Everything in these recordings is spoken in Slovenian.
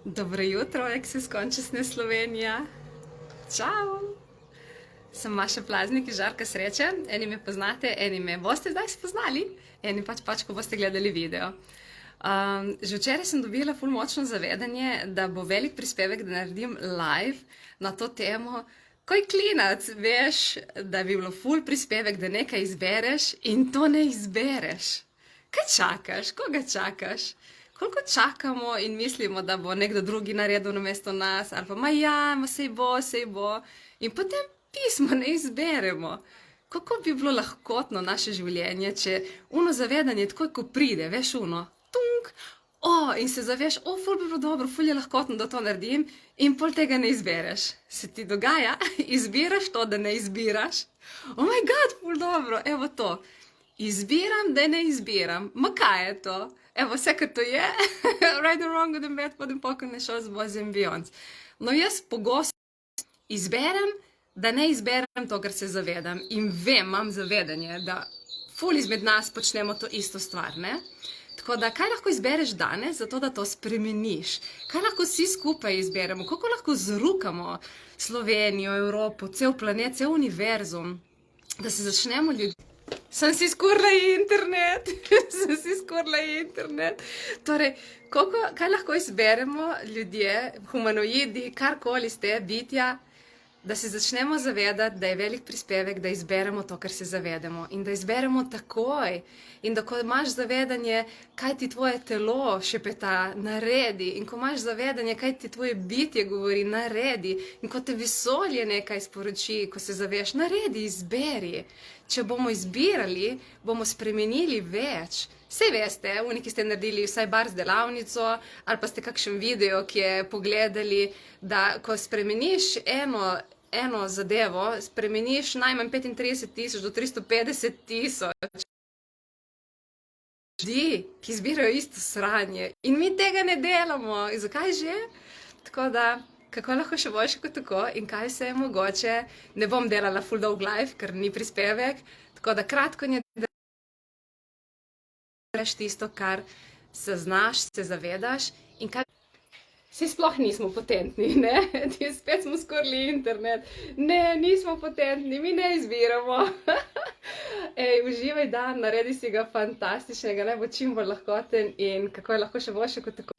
Dobro jutro, eksiskončasne Slovenija. Čau! Sem Maša Plaznik iz Žarka sreče. Eni me poznate, eni me boste zdaj spoznali, eni pač, ko boste gledali video. Že včeraj sem dobila ful močno zavedanje, da bo velik prispevek, da naredim live na to temo. Koj klinac, veš, da bi bilo ful prispevek, da nekaj izbereš in to ne izbereš. Kaj čakaš? Koga čakaš? Koliko čakamo in mislimo, da bo nekdo drugi naredil namesto nas, ali pa sej bo, in potem pismo ne izberemo. Kako bi bilo lahkotno naše življenje, če uno zavedanje takoj, ko pride, veš uno, tunk, in se zaveš, ful bi bilo dobro, ful je lahkotno, da to naredim, in pol tega ne izbereš. Se ti dogaja? Izbiraš to, da ne izbiraš? Oh my god, ful dobro, evo to. Izbiram, da ne izbiram. Ma kaj je to? Evo, vse, kar to je, right or wrong, good and bad, pod in pokoj, ne šel z boys and beyonds. No, jaz pogosto izberem, da ne izberem to, kar se zavedam. In vem, imam zavedanje, da ful izmed nas počnemo to isto stvar, ne? Tako da, kaj lahko izbereš danes, zato da to spremeniš? Kaj lahko vsi skupaj izberemo? Kako lahko zrukamo Slovenijo, Evropo, cel planet, cel univerzum, da se začnemo ljudi... Sem si skurla internet. Torej, kaj lahko izberemo ljudje, humanoidi, karkoli ste, bitja, da se začnemo zavedati, da je velik prispevek, da izberemo to, kar se zavedamo. In da izberemo takoj. In da ko imaš zavedanje, kaj ti tvoje telo šepeta, naredi. In ko imaš zavedanje, kaj ti tvoje bitje govori, naredi. In ko te vesolje nekaj sporoči, ko se zaveš, naredi, izberi. Če bomo izbirali, bomo spremenili več. Sej veste, oni, ki ste naredili vsaj bar z delavnico, ali pa ste kakšen video, ki je pogledali, da ko spremeniš eno zadevo, spremeniš najmanj 35.000 do 350.000 ljudi, ki zbirajo isto sranje. In mi tega ne delamo. In zakaj že? Tako da, kako lahko še boljše kot tako in kaj se je mogoče. Ne bom delala full dog live, ker ni prispevek. Tako da kratko ne delaš tisto, kar se znaš, se zavedaš in kaj... Vsi sploh nismo potentni, ne? Spet smo skurli internet. Ne, nismo potentni, mi ne izbiramo. Ej, uživaj dan, naredi si ga fantastičnega, naj bo čim bolj lahkoten in kako je lahko še boljše kot tako.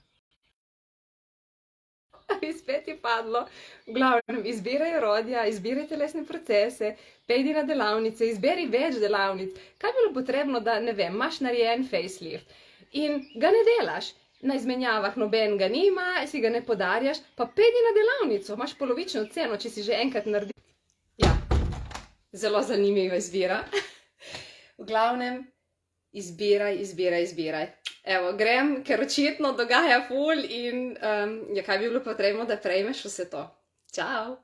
Spet je padlo. V glavnem, izbiraj orodja, izbiraj telesne procese, pejdi na delavnice, izberi več delavnic. Kaj bi bilo potrebno, da, ne vem, imaš narejen facelift in ga ne delaš? Na izmenjavah noben ga nima, si ga ne podarjaš, pa pejdi na delavnico, imaš polovično ceno, če si že enkrat naredil. Ja, zelo zanimiva izbira. V glavnem, izbiraj. Evo, grem, ker očitno dogaja ful in kaj bi bilo potrebno, da prejmeš vse to. Čau!